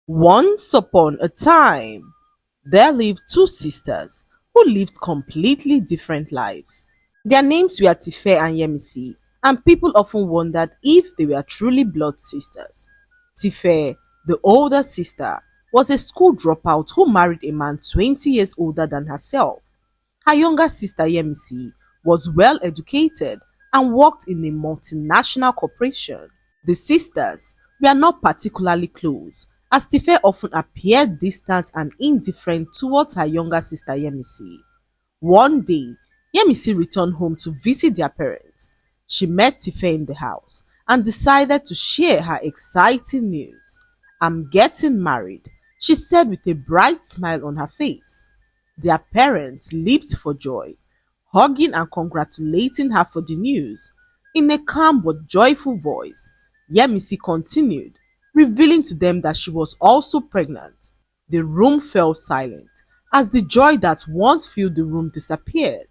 Once upon a time, there lived two sisters who lived completely different lives. Their names were Tife and Yemisi, and people often wondered if they were truly blood sisters. Tife, the older sister, was a school dropout who married a man 20 years older than herself. Her younger sister Yemisi was well educated and worked in a multinational corporation. The sisters were not particularly close, as Tife often appeared distant and indifferent towards her younger sister Yemisi. One day, Yemisi returned home to visit their parents. She met Tife in the house and decided to share her exciting news. "I'm getting married," she said with a bright smile on her face. Their parents leaped for joy, hugging and congratulating her for the news. In a calm but joyful voice, Yemisi continued, revealing to them that she was also pregnant. The room fell silent as the joy that once filled the room disappeared.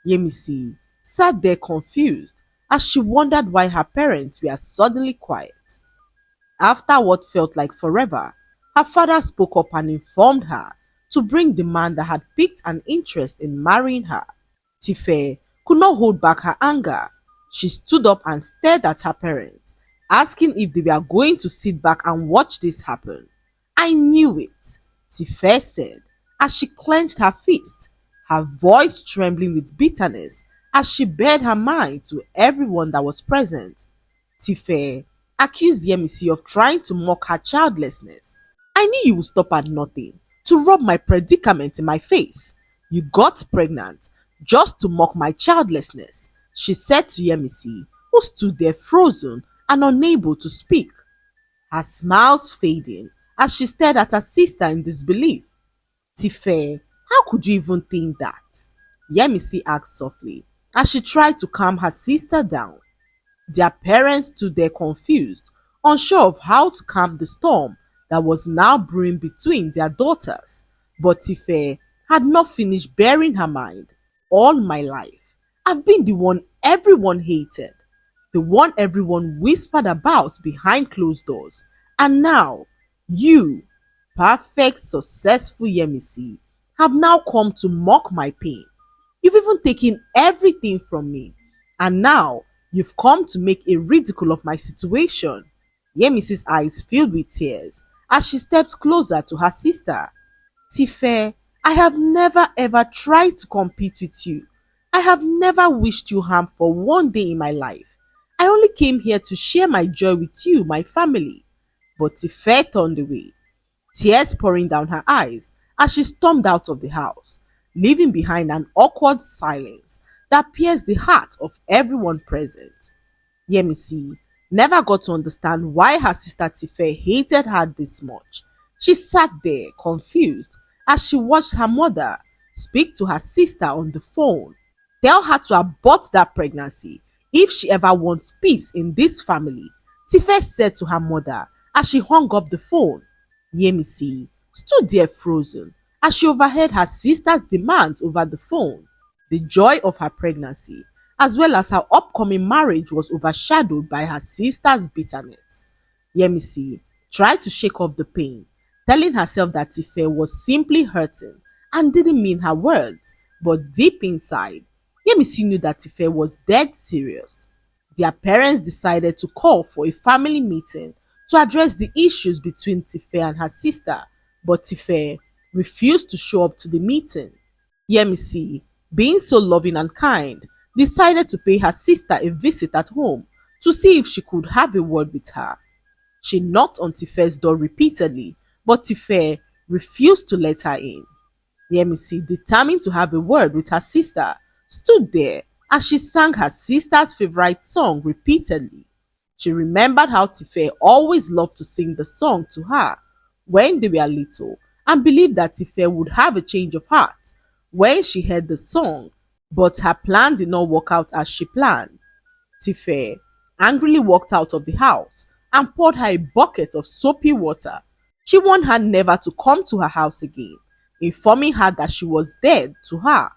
Yemisi sat there confused as she wondered why her parents were suddenly quiet. After what felt like forever, her father spoke up and informed her to bring the man that had piqued an interest in marrying her. Tife could not hold back her anger. She stood up and stared at her parents, asking if they were going to sit back and watch this happen. "I knew it," Tife said as she clenched her fist, her voice trembling with bitterness as she bared her mind to everyone that was present. Tife accused Yemisi of trying to mock her childlessness. "I knew you would stop at nothing to rub my predicament in my face. You got pregnant just to mock my childlessness," she said to Yemisi, who stood there frozen and unable to speak, her smiles fading as she stared at her sister in disbelief. "Tife, how could you even think that?" Yemisi asked softly as she tried to calm her sister down. Their parents stood there confused, unsure of how to calm the storm that was now brewing between their daughters. But Tife had not finished bearing her mind. "All my life, I've been the one everyone hated, the one everyone whispered about behind closed doors. And now, you, perfect, successful Yemisi, have now come to mock my pain. You've even taken everything from me. And now, you've come to make a ridicule of my situation." Yemisi's eyes filled with tears as she stepped closer to her sister. "Tife, I have never ever tried to compete with you. I have never wished you harm for one day in my life. I only came here to share my joy with you, my family." But Tife turned away, tears pouring down her eyes as she stormed out of the house, leaving behind an awkward silence that pierced the heart of everyone present. Yemisi never got to understand why her sister Tife hated her this much. She sat there confused as she watched her mother speak to her sister on the phone, tell her to abort that pregnancy if she ever wants peace in this family. Tife said to her mother as she hung up the phone. Yemisi stood there frozen as she overheard her sister's demands over the phone. The joy of her pregnancy, as well as her upcoming marriage, was overshadowed by her sister's bitterness. Yemisi tried to shake off the pain, telling herself that Tife was simply hurting and didn't mean her words, but deep inside, Yemisi knew that Tife was dead serious. Their parents decided to call for a family meeting to address the issues between Tife and her sister, but Tife refused to show up to the meeting. Yemisi, being so loving and kind, decided to pay her sister a visit at home to see if she could have a word with her. She knocked on Tife's door repeatedly, but Tife refused to let her in. Yemisi, determined to have a word with her sister, stood there as she sang her sister's favorite song repeatedly. She remembered how Tife always loved to sing the song to her when they were little and believed that Tife would have a change of heart when she heard the song, but her plan did not work out as she planned. Tife angrily walked out of the house and poured her a bucket of soapy water. She warned her never to come to her house again, informing her that she was dead to her.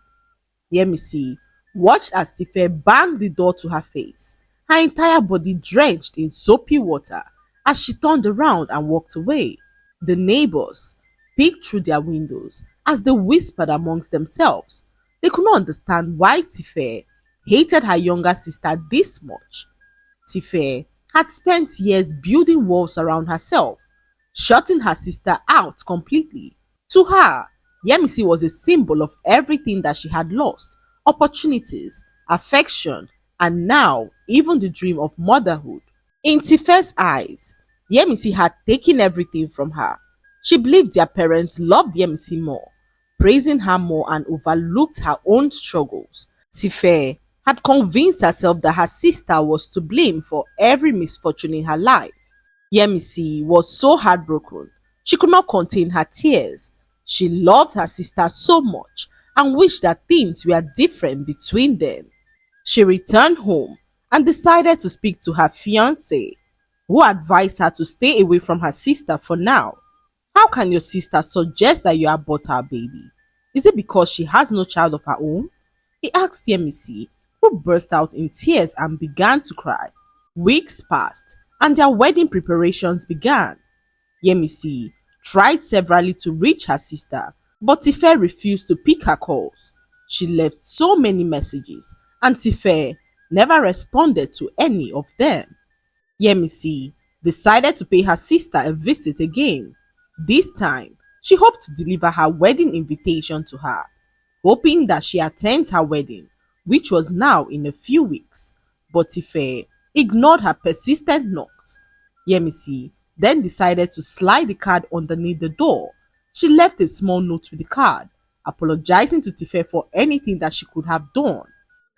Yemisi watched as Tife banged the door to her face, her entire body drenched in soapy water, as she turned around and walked away. The neighbors peeked through their windows as they whispered amongst themselves. They could not understand why Tife hated her younger sister this much. Tife had spent years building walls around herself, shutting her sister out completely. To her, Yemisi was a symbol of everything that she had lost: opportunities, affection, and now even the dream of motherhood. In Tife's eyes, Yemisi had taken everything from her. She believed their parents loved Yemisi more, praising her more, and overlooked her own struggles. Tife had convinced herself that her sister was to blame for every misfortune in her life. Yemisi was so heartbroken. She could not contain her tears. She loved her sister so much and wished that things were different between them. She returned home and decided to speak to her fiancé, who advised her to stay away from her sister for now. How can your sister suggest that you abort her baby? Is it because she has no child of her own? He asked Yemisi, who burst out in tears and began to cry. Weeks passed and their wedding preparations began. Yemisi tried severally to reach her sister, but Tife refused to pick her calls. She left so many messages, and Tife never responded to any of them. Yemisi decided to pay her sister a visit again. This time, she hoped to deliver her wedding invitation to her, hoping that she attends her wedding, which was now in a few weeks. But Tife ignored her persistent knocks. Yemisi then decided to slide the card underneath the door. She left a small note with the card, apologizing to Tife for anything that she could have done.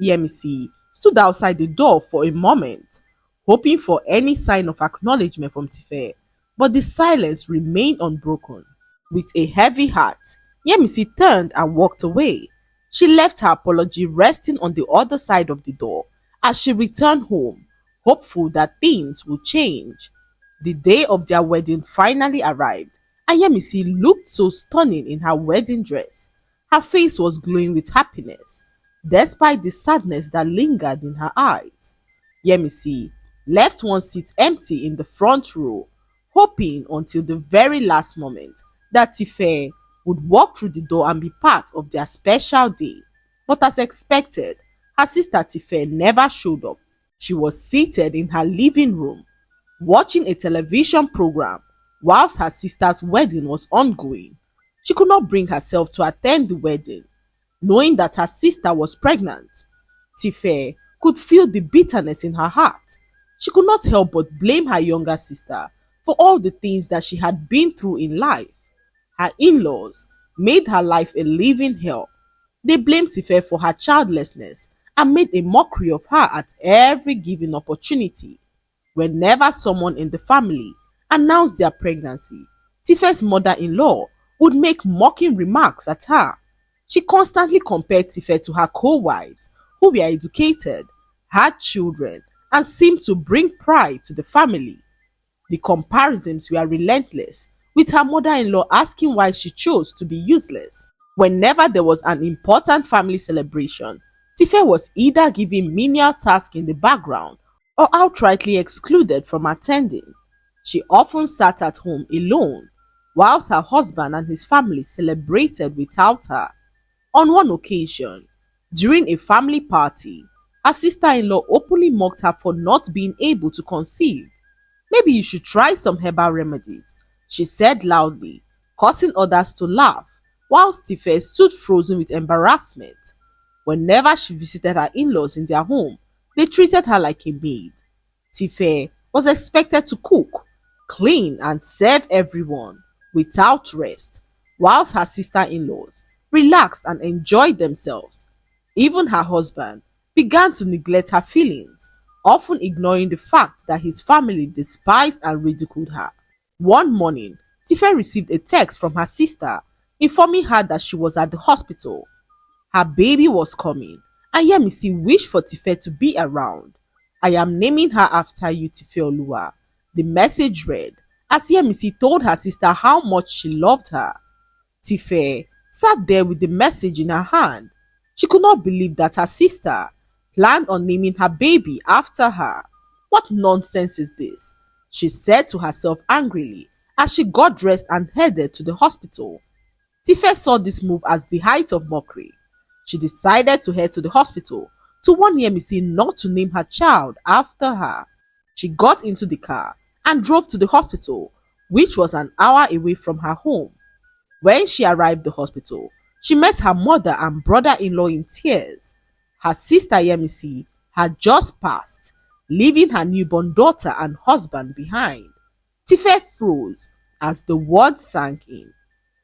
Yemisi stood outside the door for a moment, hoping for any sign of acknowledgement from Tife, but the silence remained unbroken. With a heavy heart, Yemisi turned and walked away. She left her apology resting on the other side of the door as she returned home, hopeful that things would change. The day of their wedding finally arrived, and Yemisi looked so stunning in her wedding dress. Her face was glowing with happiness, despite the sadness that lingered in her eyes. Yemisi left one seat empty in the front row, hoping until the very last moment that Tife would walk through the door and be part of their special day. But as expected, her sister Tife never showed up. She was seated in her living room, watching a television program whilst her sister's wedding was ongoing. She could not bring herself to attend the wedding, knowing that her sister was pregnant. Tife could feel the bitterness in her heart. She could not help but blame her younger sister for all the things that she had been through in life. Her in-laws made her life a living hell. They blamed Tife for her childlessness and made a mockery of her at every given opportunity. Whenever someone in the family announced their pregnancy, Tife's mother-in-law would make mocking remarks at her. She constantly compared Tife to her co-wives, who were educated, had children, and seemed to bring pride to the family. The comparisons were relentless, with her mother-in-law asking why she chose to be useless. Whenever there was an important family celebration, Tife was either given menial tasks in the background or outrightly excluded from attending. She often sat at home alone, whilst her husband and his family celebrated without her. On one occasion, during a family party, her sister-in-law openly mocked her for not being able to conceive. "Maybe you should try some herbal remedies," she said loudly, causing others to laugh, whilst Tife stood frozen with embarrassment. Whenever she visited her in-laws in their home, they treated her like a maid. Tife was expected to cook, clean, and serve everyone without rest, whilst her sister-in-laws relaxed and enjoyed themselves. Even her husband began to neglect her feelings, often ignoring the fact that his family despised and ridiculed her. One morning, Tife received a text from her sister informing her that she was at the hospital. Her baby was coming, and Yemisi wished for Tife to be around. "I am naming her after you, Tife Oluwa," the message read, as Yemisi told her sister how much she loved her. Tife sat there with the message in her hand. She could not believe that her sister planned on naming her baby after her. "What nonsense is this?" she said to herself angrily as she got dressed and headed to the hospital. Tife saw this move as the height of mockery. She decided to head to the hospital to warn Yemisi not to name her child after her. She got into the car and drove to the hospital, which was an hour away from her home. When she arrived at the hospital, she met her mother and brother-in-law in tears. Her sister Yemisi had just passed, leaving her newborn daughter and husband behind. Tife froze as the words sank in.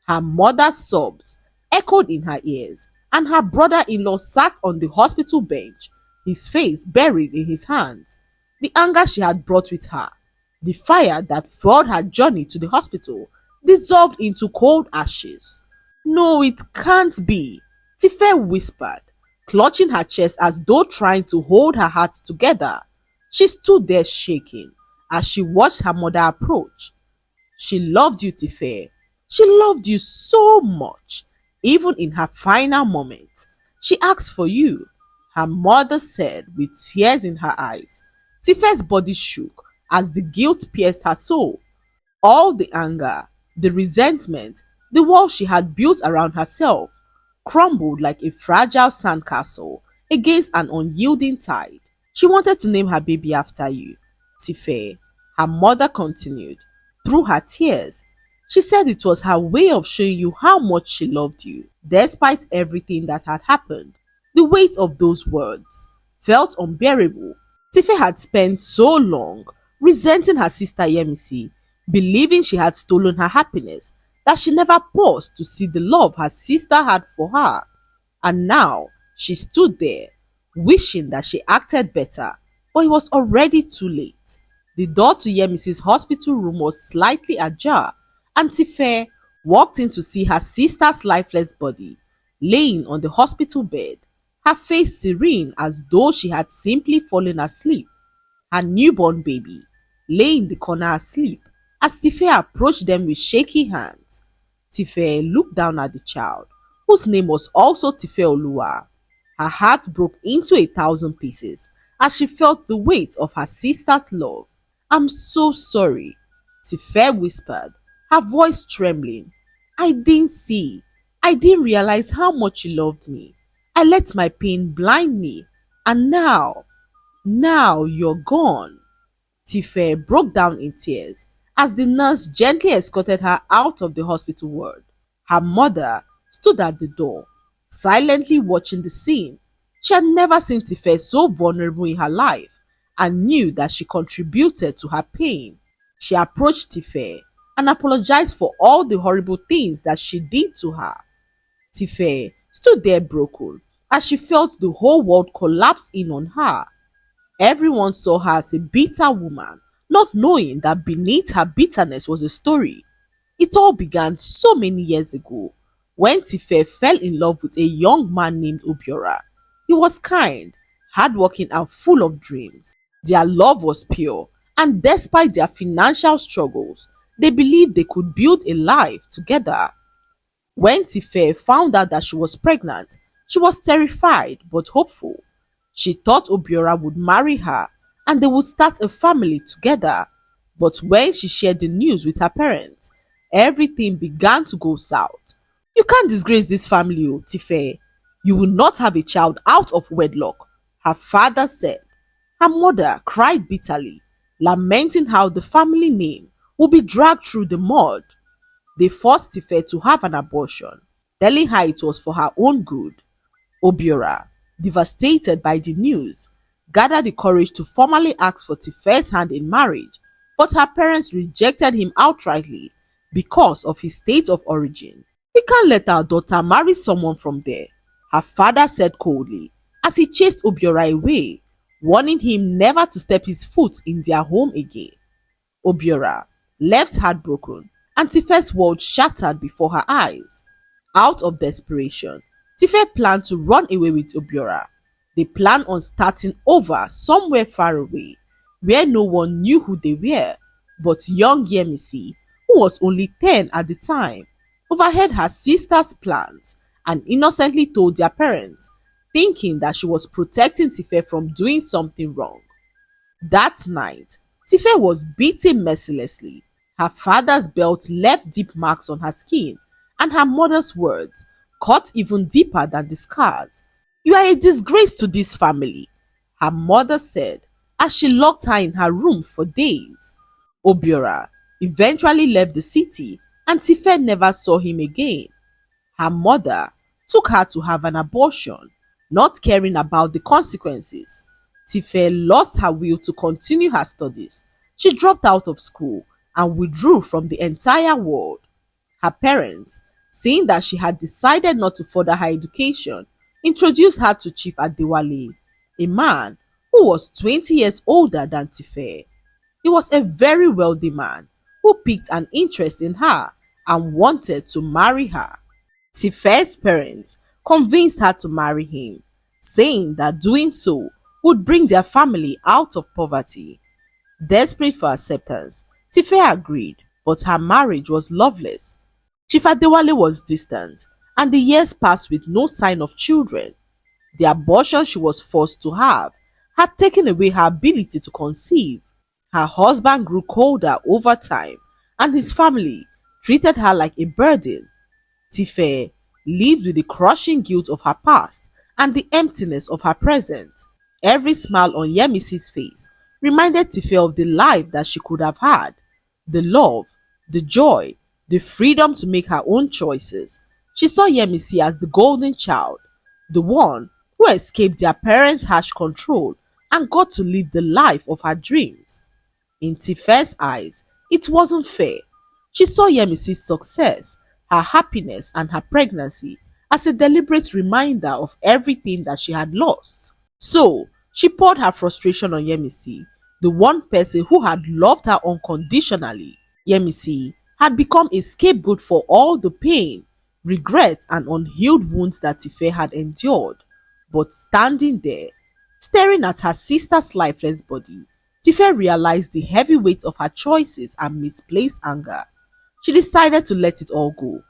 Her mother's sobs echoed in her ears, and her brother-in-law sat on the hospital bench, his face buried in his hands. The anger she had brought with her, the fire that fueled her journey to the hospital, dissolved into cold ashes. No, it can't be, Tife whispered, clutching her chest as though trying to hold her heart together. She stood there shaking as she watched her mother approach. She loved you, Tife. She loved you so much. Even in her final moment, she asked for you, her mother said with tears in her eyes. Tife's body shook as the guilt pierced her soul. All the anger, the resentment, the wall she had built around herself crumbled like a fragile sandcastle against an unyielding tide. She wanted to name her baby after you, Tife, her mother continued, through her tears. She said it was her way of showing you how much she loved you, despite everything that had happened. The weight of those words felt unbearable. Tife had spent so long resenting her sister Yemisi, believing she had stolen her happiness, that she never paused to see the love her sister had for her. And now she stood there, wishing that she acted better, but it was already too late. The door to Yemisi's hospital room was slightly ajar, and Tife walked in to see her sister's lifeless body laying on the hospital bed, her face serene as though she had simply fallen asleep. Her newborn baby lay in the corner asleep as Tife approached them with shaky hands. Tife looked down at the child, whose name was also Tife Olua. Her heart broke into 1,000 pieces as she felt the weight of her sister's love. "I'm so sorry," Tife whispered, her voice trembling. "I didn't see. I didn't realize how much you loved me. I let my pain blind me. And now you're gone." Tife broke down in tears as the nurse gently escorted her out of the hospital ward. Her mother stood at the door, silently watching the scene. She had never seen Tife so vulnerable in her life and knew that she contributed to her pain. She approached Tife and apologized for all the horrible things that she did to her. Tife stood there broken as she felt the whole world collapse in on her. Everyone saw her as a bitter woman, not knowing that beneath her bitterness was a story. It all began so many years ago when Tife fell in love with a young man named Obiora. He was kind, hardworking, and full of dreams. Their love was pure, and despite their financial struggles, they believed they could build a life together. When Tife found out that she was pregnant, she was terrified but hopeful. She thought Obiora would marry her and they would start a family together. But when she shared the news with her parents, everything began to go south. "You can't disgrace this family, oh, Tife. You will not have a child out of wedlock," her father said. Her mother cried bitterly, lamenting how the family name would be dragged through the mud. They forced Tife to have an abortion, telling her it was for her own good. Obiora, devastated by the news, gathered the courage to formally ask for Tife's hand in marriage, but her parents rejected him outrightly because of his state of origin. "We can't let our daughter marry someone from there," her father said coldly as he chased Obiora away, warning him never to step his foot in their home again. Obiora left heartbroken and Tife's world shattered before her eyes. Out of desperation, Tife planned to run away with Obiora. They planned on starting over somewhere far away, where no one knew who they were. But young Yemisi, who was only 10 at the time, overheard her sister's plans and innocently told their parents, thinking that she was protecting Tife from doing something wrong. That night, Tife was beaten mercilessly. Her father's belt left deep marks on her skin, and her mother's words cut even deeper than the scars. "You are a disgrace to this family," her mother said as she locked her in her room for days. Obiora eventually left the city, and Tife never saw him again. Her mother took her to have an abortion, not caring about the consequences. Tife lost her will to continue her studies. She dropped out of school and withdrew from the entire world. Her parents, seeing that she had decided not to further her education, introduced her to Chief Adewale, a man who was 20 years older than Tife. He was a very wealthy man who piqued an interest in her and wanted to marry her. Tife's parents convinced her to marry him, saying that doing so would bring their family out of poverty. Desperate for acceptance, Tife agreed, but her marriage was loveless. Chief Adewale was distant, and the years passed with no sign of children. The abortion she was forced to have had taken away her ability to conceive. Her husband grew colder over time, and his family treated her like a burden. Tife lived with the crushing guilt of her past and the emptiness of her present. Every smile on Yemisi's face reminded Tife of the life that she could have had, the love, the joy, the freedom to make her own choices. She saw Yemisi as the golden child, the one who escaped their parents' harsh control and got to live the life of her dreams. In Tife's eyes, it wasn't fair. She saw Yemisi's success, her happiness, and her pregnancy as a deliberate reminder of everything that she had lost. So, she poured her frustration on Yemisi, the one person who had loved her unconditionally. Yemisi had become a scapegoat for all the pain, regret, and unhealed wounds that Tife had endured. But standing there, staring at her sister's lifeless body, Tife realized the heavy weight of her choices and misplaced anger. She decided to let it all go,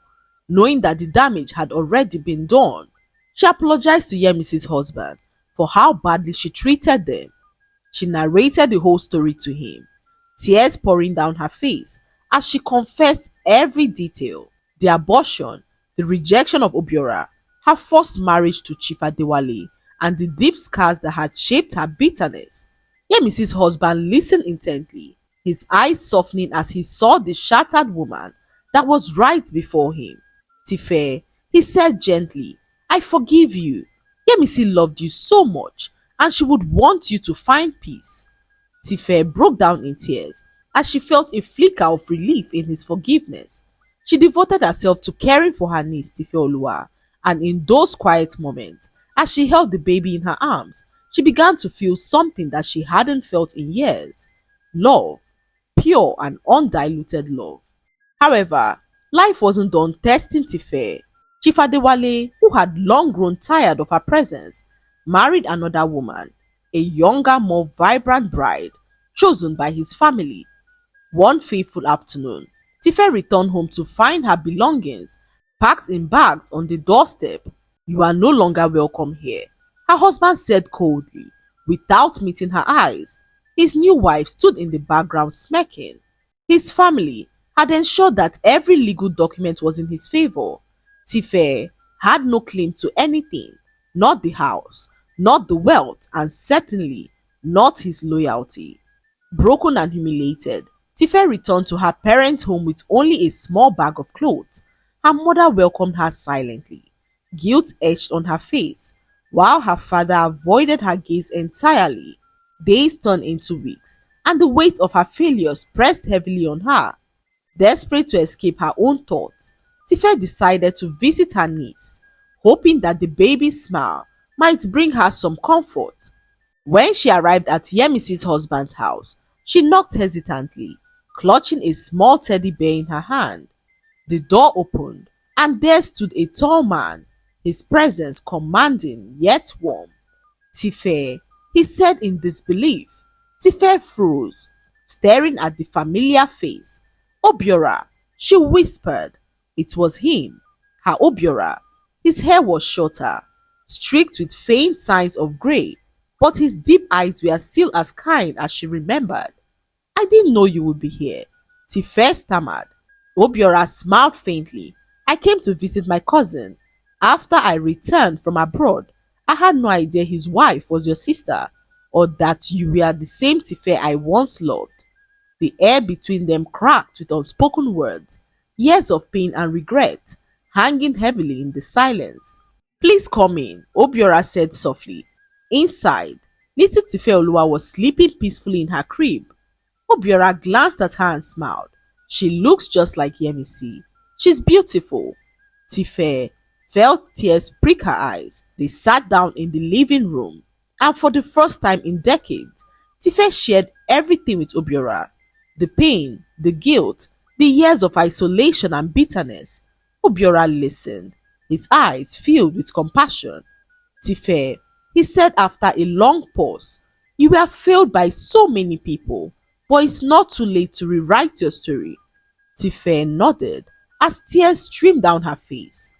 knowing that the damage had already been done. She apologized to Yemisi's husband for how badly she treated them. She narrated the whole story to him, tears pouring down her face as she confessed every detail: the abortion, the rejection of Obiora, her forced marriage to Chief Adewale, and the deep scars that had shaped her bitterness. Yemisi's husband listened intently, his eyes softening as he saw the shattered woman that was right before him. "Tife," he said gently, "I forgive you. Yemisi loved you so much, and she would want you to find peace." Tife broke down in tears as she felt a flicker of relief in his forgiveness. She devoted herself to caring for her niece Tifeoluwa, and in those quiet moments, as she held the baby in her arms, she began to feel something that she hadn't felt in years: love, pure and undiluted love. However, life wasn't done testing Tife. Chief Adewale, who had long grown tired of her presence, married another woman, a younger, more vibrant bride, chosen by his family. One fateful afternoon, Tife returned home to find her belongings packed in bags on the doorstep. "You are no longer welcome here," her husband said coldly, without meeting her eyes. His new wife stood in the background smirking. His family had ensured that every legal document was in his favor. Tife had no claim to anything, not the house, not the wealth, and certainly not his loyalty. Broken and humiliated, Tife returned to her parents' home with only a small bag of clothes. Her mother welcomed her silently, guilt etched on her face, while her father avoided her gaze entirely. Days turned into weeks, and the weight of her failures pressed heavily on her. Desperate to escape her own thoughts, Tife decided to visit her niece, hoping that the baby's smile might bring her some comfort. When she arrived at Yemisi's husband's house, she knocked hesitantly, clutching a small teddy bear in her hand. The door opened, and there stood a tall man, his presence commanding yet warm. "Tife," he said in disbelief. Tife froze, staring at the familiar face. "Obiora," she whispered. It was him, her Obiora. His hair was shorter, streaked with faint signs of grey, but his deep eyes were still as kind as she remembered. "I didn't know you would be here." Tife stammered. Obiora smiled faintly. I came to visit my cousin. After I returned from abroad, I had no idea his wife was your sister, or that you were the same Tife I once loved. The air between them cracked with unspoken words, years of pain and regret hanging heavily in the silence. Please come in, Obiora said softly. Inside, little Tifeoluwa was sleeping peacefully in her crib. Obiora glanced at her and smiled. She looks just like Yemisi. She's beautiful. Tife felt tears prick her eyes. They sat down in the living room, and for the first time in decades, Tife shared everything with Obiora. The pain, the guilt, the years of isolation and bitterness. Obiora listened, his eyes filled with compassion. Tife, he said after a long pause, you were failed by so many people, but it's not too late to rewrite your story. Tife nodded as tears streamed down her face.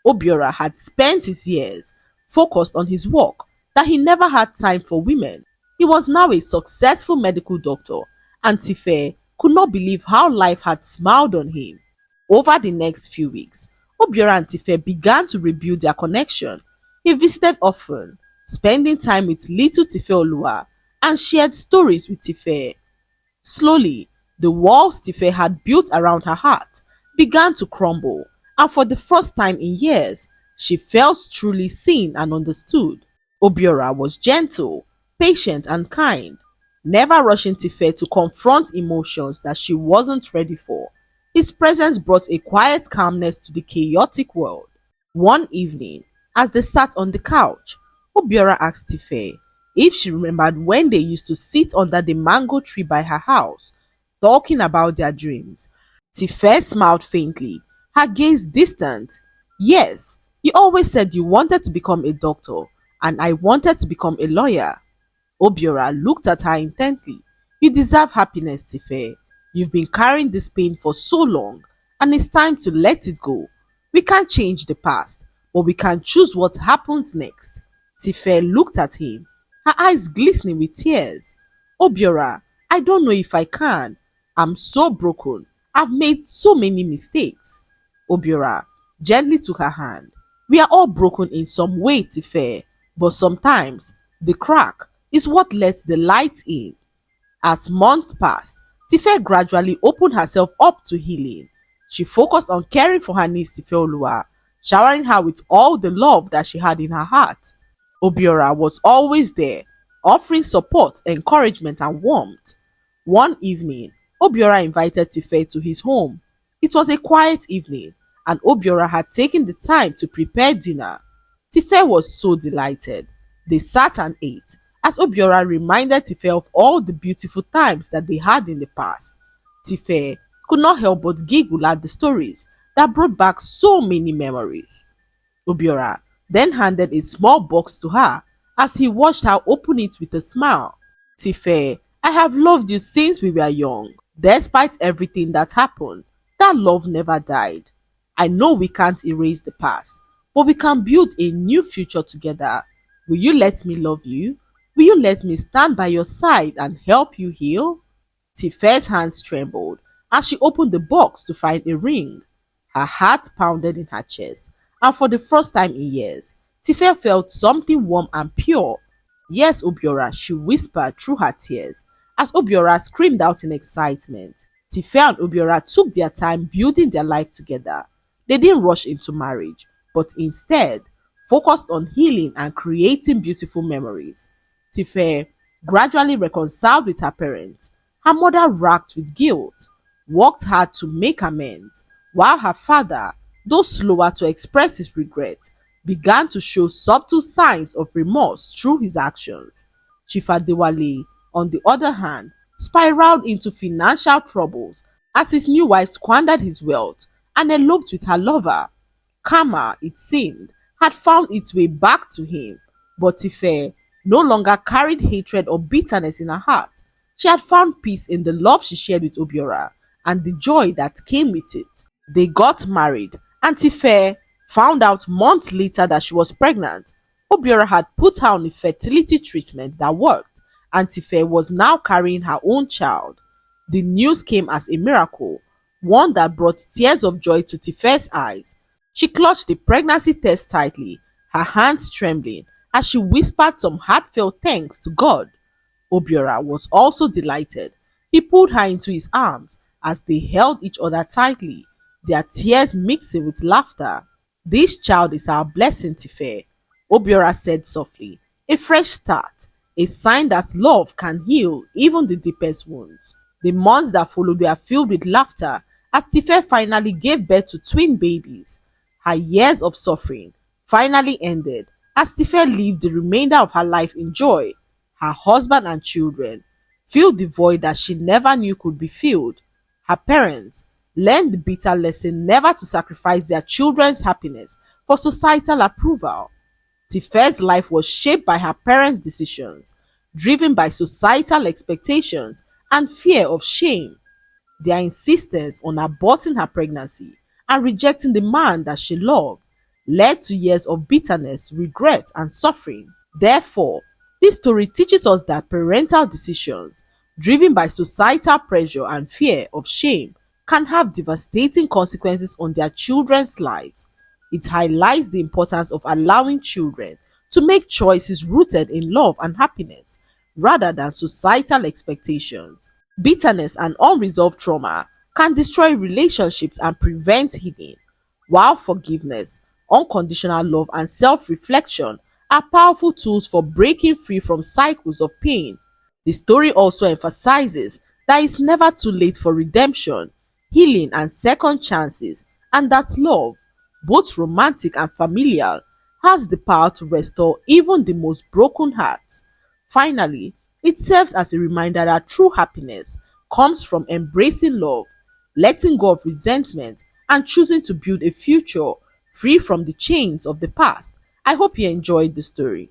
Obiora had spent his years focused on his work that he never had time for women. He was now a successful medical doctor, and Tife could not believe how life had smiled on him. Over the next few weeks, Obiora and Tife began to rebuild their connection. He visited often, spending time with little Tifeoluwa and shared stories with Tife. Slowly, the walls Tife had built around her heart began to crumble, and for the first time in years, she felt truly seen and understood. Obiora was gentle, patient, and kind, never rushing Tife to confront emotions that she wasn't ready for. His presence brought a quiet calmness to the chaotic world. One evening, as they sat on the couch, Obiora asked Tife if she remembered when they used to sit under the mango tree by her house, talking about their dreams. Tife smiled faintly, her gaze distant. Yes, you always said you wanted to become a doctor, and I wanted to become a lawyer. Obiora looked at her intently. You deserve happiness, Tife. You've been carrying this pain for so long, and it's time to let it go. We can't change the past, but we can choose what happens next. Tife looked at him, her eyes glistening with tears. Obiora, I don't know if I can. I'm so broken. I've made so many mistakes. Obiora gently took her hand. We are all broken in some way, Tife, but sometimes the crack is what lets the light in. As months passed, Tife gradually opened herself up to healing. She focused on caring for her niece Tifeoluwa, showering her with all the love that she had in her heart. Obiora was always there, offering support, encouragement, and warmth. One evening, Obiora invited Tife to his home. It was a quiet evening, and Obiora had taken the time to prepare dinner. Tife was so delighted. They sat and ate, as Obiora reminded Tife of all the beautiful times that they had in the past. Tife could not help but giggle at the stories that brought back so many memories. Obiora then handed a small box to her as he watched her open it with a smile. Tife, I have loved you since we were young. Despite everything that happened, that love never died. I know we can't erase the past, but we can build a new future together. Will you let me love you? Will you let me stand by your side and help you heal? Tife's hands trembled as she opened the box to find a ring. Her heart pounded in her chest, and for the first time in years, Tife felt something warm and pure. Yes, Obiora, she whispered through her tears as Obiora screamed out in excitement. Tife and Obiora took their time building their life together. They didn't rush into marriage, but instead focused on healing and creating beautiful memories. Tife gradually reconciled with her parents. Her mother, racked with guilt, worked hard to make amends, while her father, though slower to express his regret, began to show subtle signs of remorse through his actions. Chief Adewale, on the other hand, spiraled into financial troubles as his new wife squandered his wealth and eloped with her lover. Karma, it seemed, had found its way back to him, but Tife no longer carried hatred or bitterness in her heart. She had found peace in the love she shared with Obiora and the joy that came with it. They got married, and Tife found out months later that she was pregnant. Obiora had put her on a fertility treatment that worked, and Tife was now carrying her own child. The news came as a miracle, one that brought tears of joy to Tife's eyes. She clutched the pregnancy test tightly, her hands trembling, as she whispered some heartfelt thanks to God. Obiora was also delighted. He pulled her into his arms as they held each other tightly, their tears mixing with laughter. This child is our blessing, Tife, Obiora said softly. A fresh start, a sign that love can heal even the deepest wounds. The months that followed were filled with laughter as Tife finally gave birth to twin babies. Her years of suffering finally ended as Tife lived the remainder of her life in joy. Her husband and children filled the void that she never knew could be filled. Her parents learned the bitter lesson never to sacrifice their children's happiness for societal approval. Tife's life was shaped by her parents' decisions, driven by societal expectations and fear of shame. Their insistence on aborting her pregnancy and rejecting the man that she loved led to years of bitterness, regret, and suffering. Therefore, this story teaches us that parental decisions, driven by societal pressure and fear of shame, can have devastating consequences on their children's lives. It highlights the importance of allowing children to make choices rooted in love and happiness rather than societal expectations. Bitterness and unresolved trauma can destroy relationships and prevent healing, while forgiveness, unconditional love, and self reflection are powerful tools for breaking free from cycles of pain. The story also emphasizes that it's never too late for redemption, healing, and second chances, and that love, both romantic and familial, has the power to restore even the most broken hearts. Finally, it serves as a reminder that true happiness comes from embracing love, letting go of resentment, and choosing to build a future free from the chains of the past. I hope you enjoyed the story.